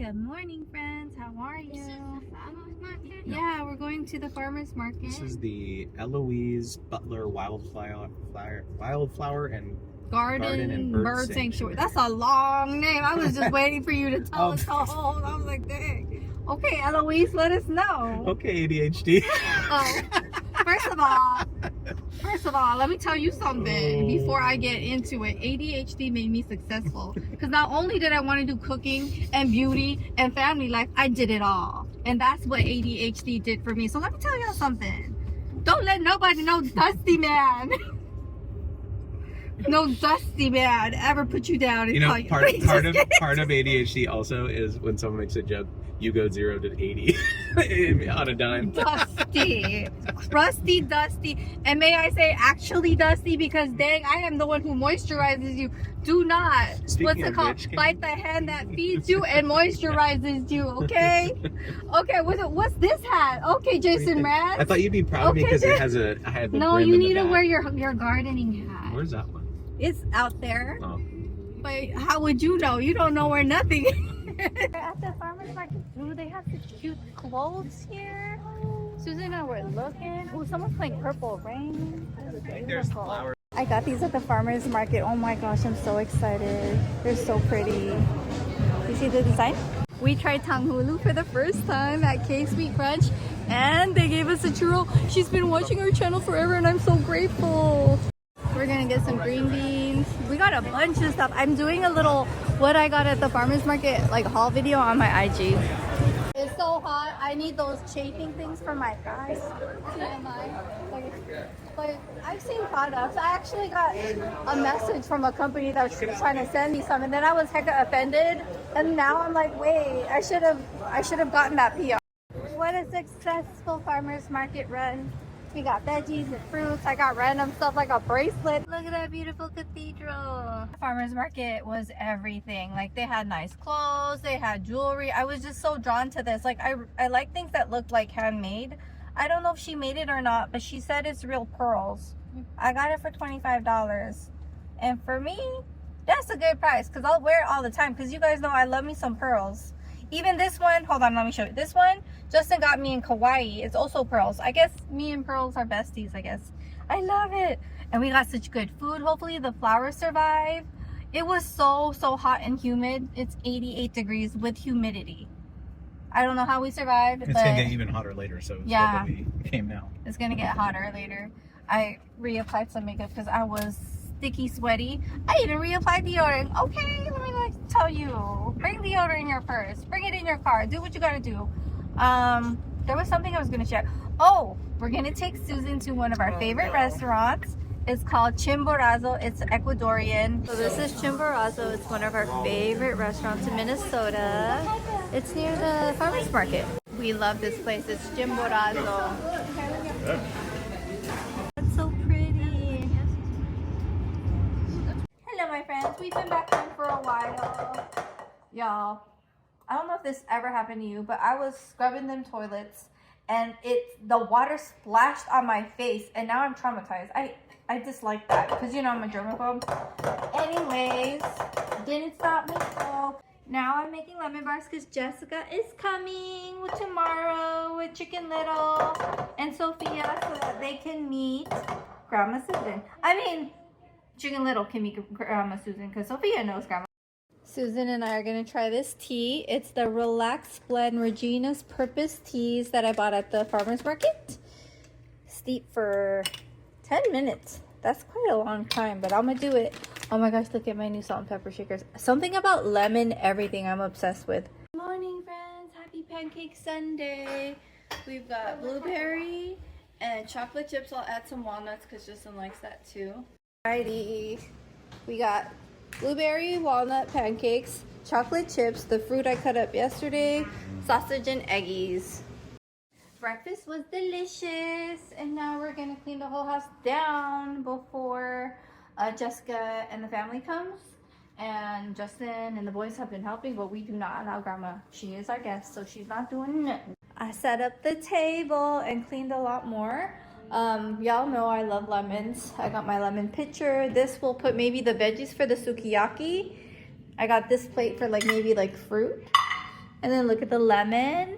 Good morning, friends. How are you? Yeah, we're going to the farmer's market. This is the Eloise Butler Wildflower and Garden and Bird Sanctuary. That's a long name. I was just waiting for you to tell us the whole. I was like, dang. Okay, Eloise, let us know. Okay, ADHD. First of all, let me tell you something before I get into it. ADHD made me successful because not only did I want to do cooking and beauty and family life, I did it all. And that's what ADHD did for me. So let me tell y'all something. Don't let nobody know Dusty Man. No Dusty Man ever put you down and tell you. Part of ADHD also is when someone makes a joke, you go 0 to 80 on a dime. Dusty. Crusty, dusty. And may I say actually dusty, because dang, I am the one who moisturizes you. Do not, bite the hand that feeds you and moisturizes you, okay? Okay, what's this hat? Okay, Jason Mraz. I thought you'd be proud of me because it has I had the No, you need to wear your gardening hat. Where's that one? It's out there. Oh. But how would you know? You don't know where nothing is. At the farmer's market, ooh, they have such cute clothes here. Susan and I were looking. Ooh, someone's playing Purple Rain. There's flowers. I got these at the farmer's market. Oh my gosh, I'm so excited. They're so pretty. You see the design? We tried tanghulu for the first time at K-Sweet Brunch, and they gave us a churro. She's been watching our channel forever, and I'm so grateful. We're gonna get some green beans. We got a bunch of stuff. I'm doing a little what I got at the farmer's market like haul video on my IG. It's so hot. I need those chafing things for my thighs. But I've seen products. I actually got a message from a company that was trying to send me some, and then I was hecka offended. And now I'm like, wait, I should have gotten that PR. What a successful farmer's market run. We got veggies and fruits. I got random stuff like a bracelet. Look at that beautiful cathedral. Farmer's market was everything. Like, they had nice clothes, they had jewelry. I was just so drawn to this. Like, I like things that look like handmade. I don't know if she made it or not, but she said it's real pearls. I got it for $25. And for me, that's a good price because I'll wear it all the time, because you guys know I love me some pearls. Even this one, hold on, let me show you. This one, Justin got me in Kauai. It's also pearls. I guess me and pearls are besties, I guess. I love it. And we got such good food. Hopefully the flowers survive. It was so hot and humid. It's 88 degrees with humidity. I don't know how we survived. It's going to get even hotter later, so yeah, we came now. It's going to get hotter later. I reapplied some makeup because I was sticky, sweaty. I even reapplied deodorant. Okay, let me tell you. Bring deodorant in your purse. Bring it in your car. Do what you got to do. There was something I was going to share. Oh, we're going to take Susan to one of our favorite restaurants. It's called Chimborazo. It's Ecuadorian. So this is Chimborazo. It's one of our favorite restaurants in Minnesota. It's near the farmer's market. We love this place. It's Chimborazo. It's so pretty. Hello, my friends. We've been back home for a while. Y'all, I don't know if this ever happened to you, but I was scrubbing them toilets and the water splashed on my face, and now I'm traumatized. I dislike that because, you know, I'm a germaphobe. Anyways, didn't stop me. So now I'm making lemon bars because Jessica is coming tomorrow with Chicken Little and Sophia so that they can meet Grandma Susan. I mean, Chicken Little can meet Grandma Susan because Sophia knows Grandma. Susan and I are going to try this tea. It's the Relax Blend Regina's Purpose Teas that I bought at the farmer's market. Steep for 10 minutes. That's quite a long time, but I'm gonna do it. Oh my gosh, look at my new salt and pepper shakers. Something about lemon everything I'm obsessed with. Good morning, friends. Happy Pancake Sunday. We've got blueberry and chocolate chips. I'll add some walnuts because Justin likes that too. Alrighty. We got blueberry walnut pancakes, chocolate chips, the fruit I cut up yesterday, sausage and eggies. Breakfast was delicious, and now we're gonna clean the whole house down before Jessica and the family comes. And Justin and the boys have been helping, but we do not allow Grandma. She is our guest, so she's not doing nothing. I set up the table and cleaned a lot more. Y'all know I love lemons. I got my lemon pitcher. This will put maybe the veggies for the sukiyaki. I got this plate for maybe fruit. And then look at the lemon.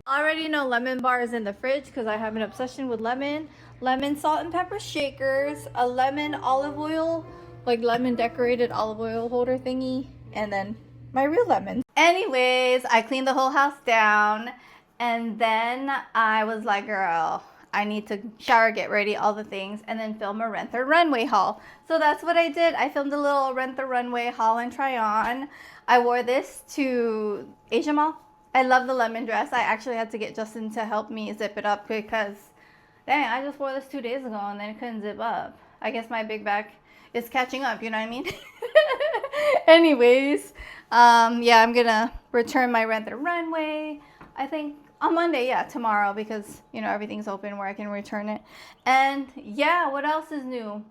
I already know lemon bar is in the fridge because I have an obsession with lemon. Lemon salt and pepper shakers, a lemon olive oil, like lemon decorated olive oil holder thingy, and then my real lemon. Anyways, I cleaned the whole house down, and then I was like, girl, I need to shower, get ready, all the things, and then film a Rent the Runway haul. So that's what I did. I filmed a little Rent the Runway haul and try on. I wore this to Asia Mall. I love the lemon dress. I actually had to get Justin to help me zip it up because, dang, I just wore this 2 days ago and then it couldn't zip up. I guess my big bag is catching up, you know what I mean? Anyways, yeah, I'm gonna return my Rent the Runway, I think on Monday, yeah, tomorrow, because, you know, everything's open where I can return it. And yeah, what else is new?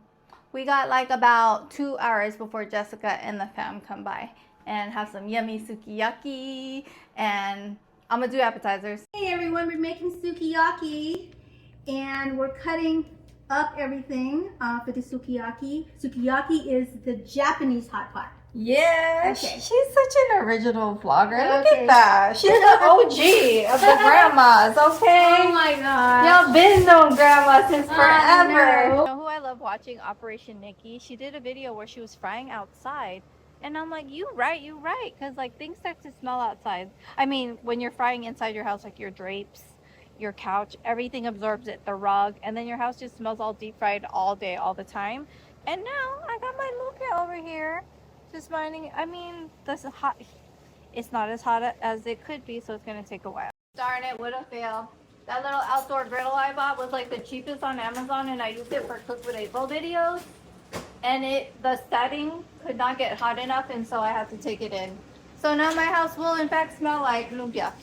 We got like about 2 hours before Jessica and the fam come by and have some yummy sukiyaki, and I'm gonna do appetizers. Hey everyone, we're making sukiyaki and we're cutting up everything for the sukiyaki. Sukiyaki is the Japanese hot pot. Yeah, Okay. she's such an original vlogger. Look Okay. at that. She's the OG of the grandmas, okay? Oh my god. Y'all been known grandma since forever. know. You know who I love watching? Operation Nikki. She did a video where she was frying outside. And I'm like, you right. Because like things start to smell outside. I mean, when you're frying inside your house, like your drapes, your couch, everything absorbs it, the rug. And then your house just smells all deep fried all day, all the time. And now I got my Luca over here. Just minding, I mean, this is hot. It's not as hot as it could be, so it's gonna take a while. Darn it, would have failed. That little outdoor griddle I bought was like the cheapest on Amazon, and I used it for Cook with April videos. And the setting could not get hot enough, and so I had to take it in. So now my house will in fact smell like lumpia.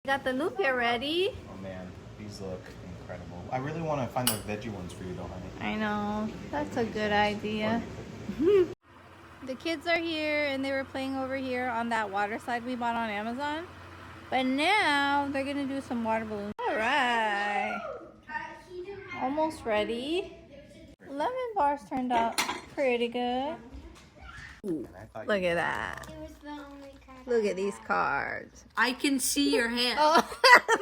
Got the lumpia ready. Oh man, these look incredible. I really want to find the veggie ones for you, though, honey. I know, that's a good idea. The kids are here and they were playing over here on that water slide we bought on Amazon. But now they're gonna do some water balloons. All right, almost ready. Lemon bars turned out pretty good. Look at that. Look at these cards. I can see your hand. Oh,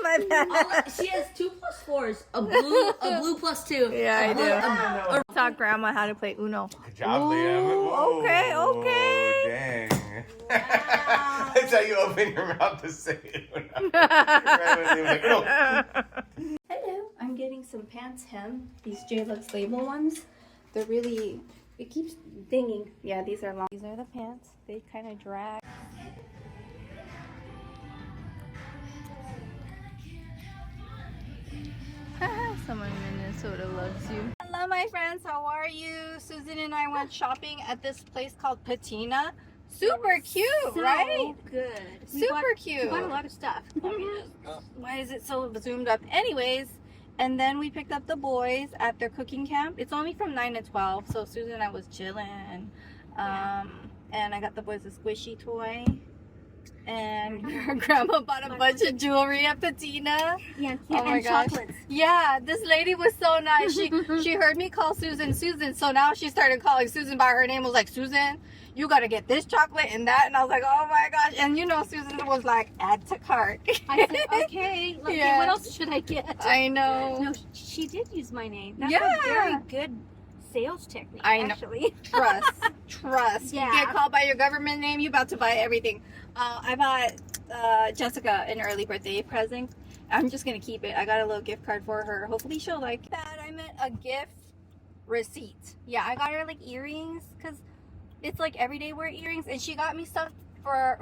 my bad. She has 2 + 4s. A blue +2. Yeah, I do. Taught grandma how to play Uno. Good job, Liam. Whoa. Okay. Dang. That's how you open your mouth to say it. Right when they were like, "Oh." Hello, I'm getting some pants hem. These JLUXLABEL ones. They're really, it keeps dinging. Yeah, these are long. These are the pants. They kind of drag. Someone in Minnesota loves you. Hello, my friends. How are you? Susan and I went shopping at this place called Patina. Super cute, right? Good. Super cute. We bought a lot of stuff. Why is it so zoomed up? Anyways, and then we picked up the boys at their cooking camp. It's only from 9 to 12, so Susan and I was chilling. And I got the boys a squishy toy. And her grandma bought a bunch of jewelry at Patina. Yeah, Oh my and gosh. chocolates. Yeah, this lady was so nice. She heard me call Susan, so now she started calling Susan by her name. Was like, Susan, you gotta get this chocolate and that. And I was like, oh my gosh. And you know, Susan was like, add to cart. I said, okay, look, Yeah. what else should I get? I know. No, she did use my name. That's Yeah. a very good sales technique, I know. actually. Trust. Yeah. You get called by your government name, you about to buy everything. I bought Jessica an early birthday present. I'm just gonna keep it. I got a little gift card for her. Hopefully she'll like that. I meant a gift receipt. Yeah, I got her like earrings because it's like everyday wear earrings, and she got me stuff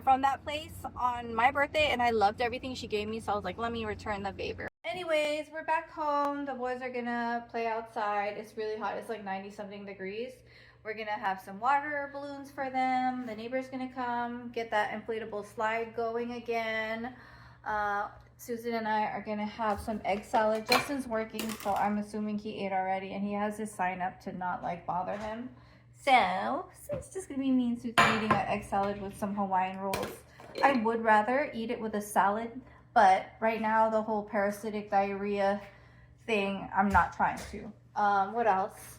from that place on my birthday, and I loved everything she gave me, so I was like, let me return the favor. Anyways, we're back home. The boys are gonna play outside. It's really hot. It's like 90 something degrees. We're gonna have some water balloons for them. The neighbor's gonna come get that inflatable slide going again. Susan and I are gonna have some egg salad. Justin's working, so I'm assuming he ate already, and he has his sign up to not like bother him. So it's just gonna be me and Susan eating an egg salad with some Hawaiian rolls. I would rather eat it with a salad, but right now the whole parasitic diarrhea thing, I'm not trying to. What else?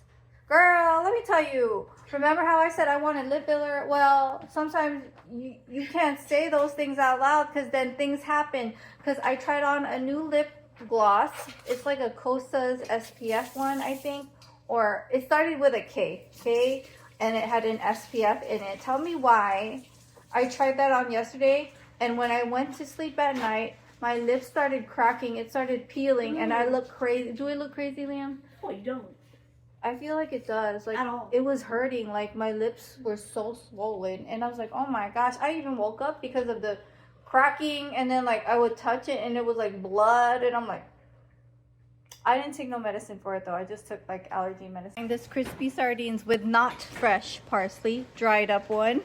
Girl, let me tell you. Remember how I said I wanted lip filler? Well, sometimes you can't say those things out loud because then things happen. Because I tried on a new lip gloss. It's like a Costa's SPF one, I think. Or it started with a K. K, and it had an SPF in it. Tell me why. I tried that on yesterday, and when I went to sleep at night, my lips started cracking. It started peeling, and I look crazy. Do I look crazy, Liam? Oh, you don't. I feel like it does. Like, At all. it was hurting. Like, my lips were so swollen. And I was like, oh my gosh. I even woke up because of the cracking. And then, like, I would touch it and it was like blood. And I'm like, I didn't take no medicine for it though. I just took like allergy medicine. And this crispy sardines with not fresh parsley, dried up one.